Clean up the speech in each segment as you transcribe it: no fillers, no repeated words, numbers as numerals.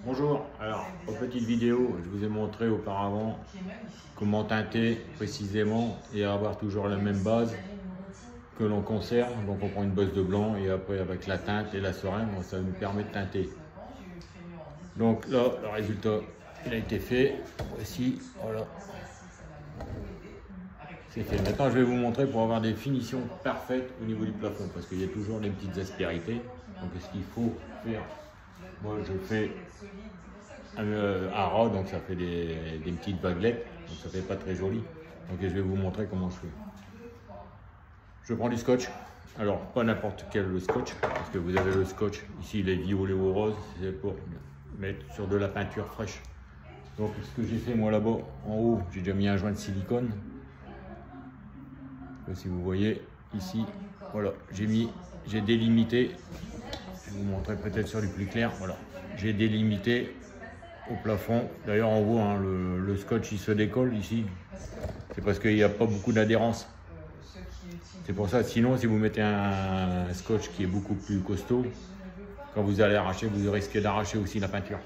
Bonjour, alors aux petites vidéos, je vous ai montré auparavant comment teinter précisément et avoir toujours la même base que l'on conserve. Donc on prend une base de blanc et après avec la teinte et la seringue, ça nous permet de teinter. Donc là, le résultat, il a été fait. Voici, voilà. C'est fait. Maintenant, je vais vous montrer pour avoir des finitions parfaites au niveau du plafond parce qu'il y a toujours des petites aspérités. Donc ce qu'il faut faire, moi je fais à ras, donc ça fait des petites vaguelettes, donc ça fait pas très joli. Donc je vais vous montrer comment je fais. Je prends du scotch, alors pas n'importe quel scotch, parce que vous avez le scotch, ici il est violet ou rose, c'est pour mettre sur de la peinture fraîche. Donc ce que j'ai fait moi là-bas, en haut, j'ai déjà mis un joint de silicone. Si vous voyez ici, voilà, j'ai délimité, je vais vous montrer peut-être sur du plus clair, voilà, j'ai délimité au plafond. D'ailleurs on voit hein, le scotch il se décolle ici, c'est parce qu'il n'y a pas beaucoup d'adhérence. C'est pour ça, sinon si vous mettez un scotch qui est beaucoup plus costaud, quand vous allez arracher, vous risquez d'arracher aussi la peinture.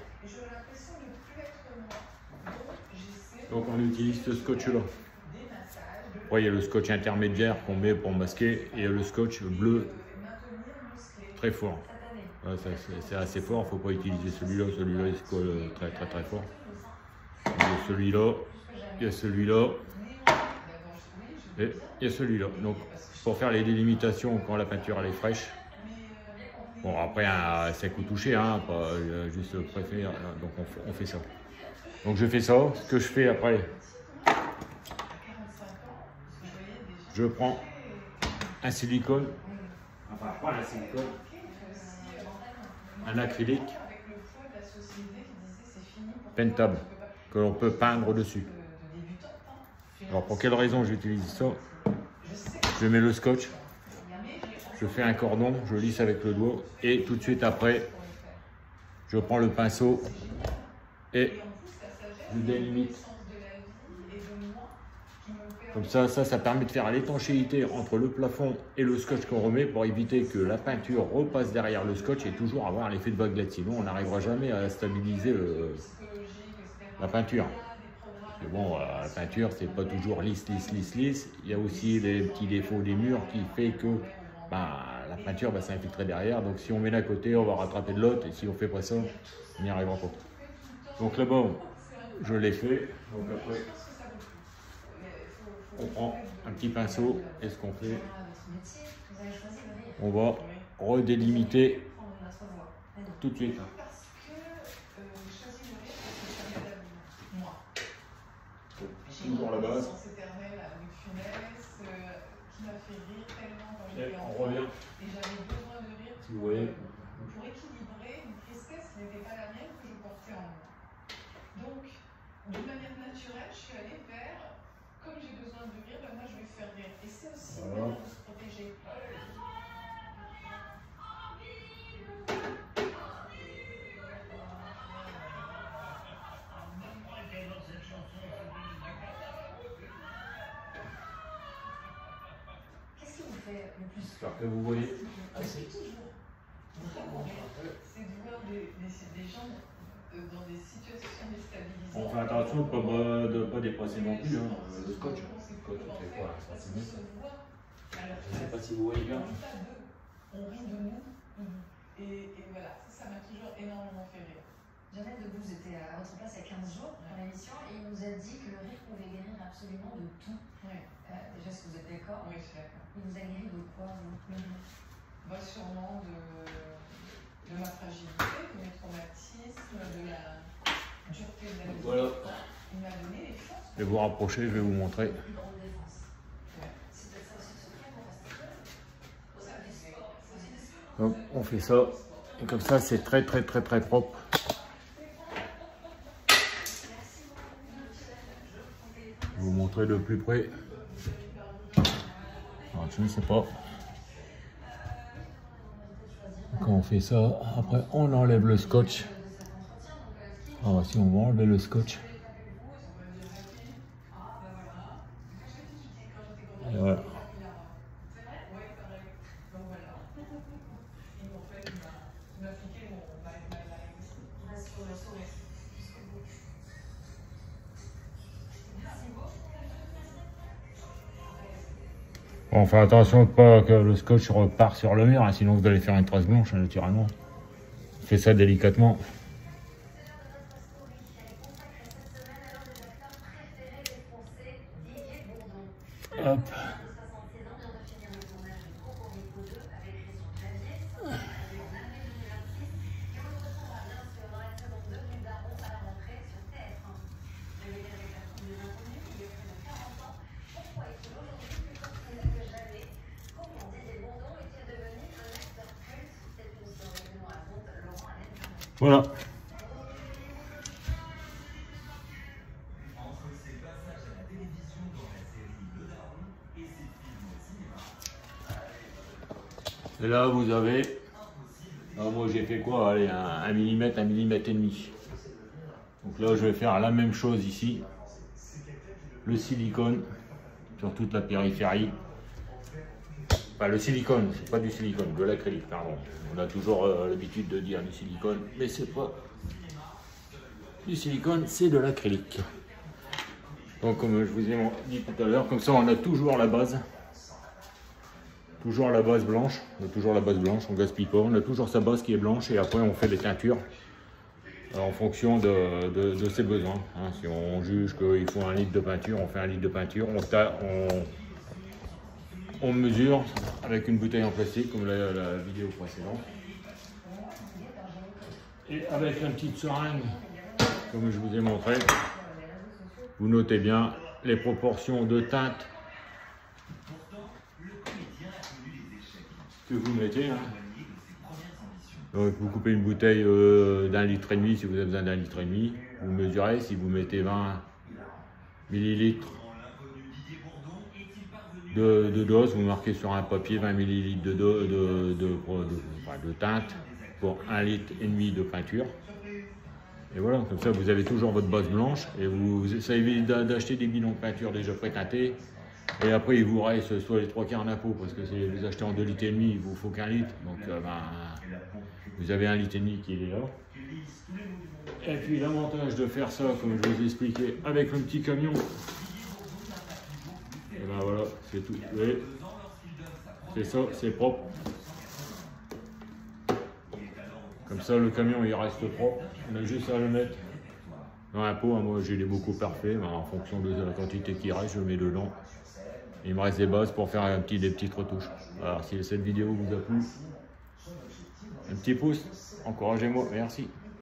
Donc on utilise ce scotch là. Après, il y a le scotch intermédiaire qu'on met pour masquer et le scotch bleu très fort. C'est assez fort, il ne faut pas utiliser celui-là, celui-là il se colle très fort. Il y a celui-là, il y a celui-là et il y a celui-là. Donc pour faire les délimitations quand la peinture elle est fraîche, bon après un sec ou touché, hein, pas juste préféré, donc on fait ça. Donc je fais ça, ce que je fais après, je prends un silicone, enfin pas un silicone, un acrylique pentable que l'on peut peindre dessus. Alors pour quelle raison j'utilise ça? Je mets le scotch, je fais un cordon, je lisse avec le doigt et tout de suite après je prends le pinceau et je délimite. Comme ça permet de faire l'étanchéité entre le plafond et le scotch qu'on remet pour éviter que la peinture repasse derrière le scotch et toujours avoir l'effet de vaguelette. Sinon, on n'arrivera jamais à stabiliser la peinture. Parce que bon, la peinture, c'est pas toujours lisse. Il y a aussi les petits défauts des murs qui fait que la peinture va s'infiltrer derrière. Donc si on met d'un côté, on va rattraper de l'autre. Et si on fait pas ça, on n'y arrivera pas. Donc là-bas, je l'ai fait. Donc après, on prend un petit pinceau et ce qu'on fait, on va redélimiter tout de suite. Toujours la base. Et on revient. Si vous voyez. Pour équilibrer une tristesse qui n'était pas la mienne que je portais en moi. Donc, d'une manière naturelle, je suis allée vers, comme j'ai besoin de rire, moi je vais faire rire. Et c'est aussi une manière de se protéger. Qu'est-ce qui vous fait le plus peur que vous voyez? C'est toujours. C'est de voir des gens dans des situations déstabilisantes. On fait attention de ne pas dépasser non plus le scotch. Le scotch, c'est quoi, un centimètre? Je ne sais pas si vous voyez bien. On rit de nous. Et voilà, ça m'a toujours énormément fait rire. Jeannette Debouze était à votre place il y a 15 jours dans l'émission et il nous a dit que le rire pouvait guérir absolument de tout. Déjà, est-ce que vous êtes d'accord? Oui, je suis d'accord. Il vous a guéri de quoi, vous? Sûrement de ma fragilité, de mes traumatismes, de la dureté de la vie. Voilà. Il m'a donné les forces. Je vais vous rapprocher, je vais vous montrer. Donc on fait ça, et comme ça c'est très propre. Je vais vous montrer de plus près. Alors je ne sais pas. Quand on fait ça, après on enlève le scotch. Alors si on va enlever le scotch. Et voilà. Bon, enfin attention pas que le scotch repart sur le mur, hein, sinon vous allez faire une trace blanche naturellement. Faites ça délicatement. Hop. Voilà. Et là vous avez, alors moi j'ai fait quoi, allez, 1 mm, 1 mm et demi. Donc là je vais faire la même chose ici, le silicone sur toute la périphérie. Enfin le silicone, c'est pas du silicone, de l'acrylique, pardon. On a toujours l'habitude de dire du silicone, mais c'est pas du silicone, c'est de l'acrylique. Donc comme je vous ai dit tout à l'heure, comme ça on a toujours la base. Toujours la base blanche, on gaspille pas, on a toujours sa base qui est blanche et après on fait des teintures en fonction de ses besoins. Hein. Si on juge qu'il faut 1 litre de peinture, on fait 1 litre de peinture, on mesure avec une bouteille en plastique comme la vidéo précédente. Et avec une petite seringue, comme je vous ai montré, vous notez bien les proportions de teinte que vous mettez. Hein. Donc vous coupez une bouteille d'1,5 litre si vous avez besoin d'1,5 litre. Vous mesurez, si vous mettez 20 millilitres de dose, vous marquez sur un papier 20 millilitres de teinte pour 1,5 litre de peinture. Et voilà, comme ça vous avez toujours votre base blanche et ça évite d'acheter des bidons de peinture déjà pré-teintés. Et après, il vous reste soit les 3/4 d'impôt, parce que si vous achetez en 2,5 litres, il vous faut qu'1 litre. Donc, vous avez 1,5 litre qui est là. Et puis, l'avantage de faire ça, comme je vous ai expliqué, avec un petit camion, et ben voilà, c'est tout. C'est ça, c'est propre. Comme ça, le camion, il reste propre. On a juste à le mettre dans un pot. Moi, j'ai des bocaux parfaits. En fonction de la quantité qui reste, je le mets dedans. Il me reste des bases pour faire des petites retouches. Alors si cette vidéo vous a plu, un petit pouce, encouragez-moi, merci.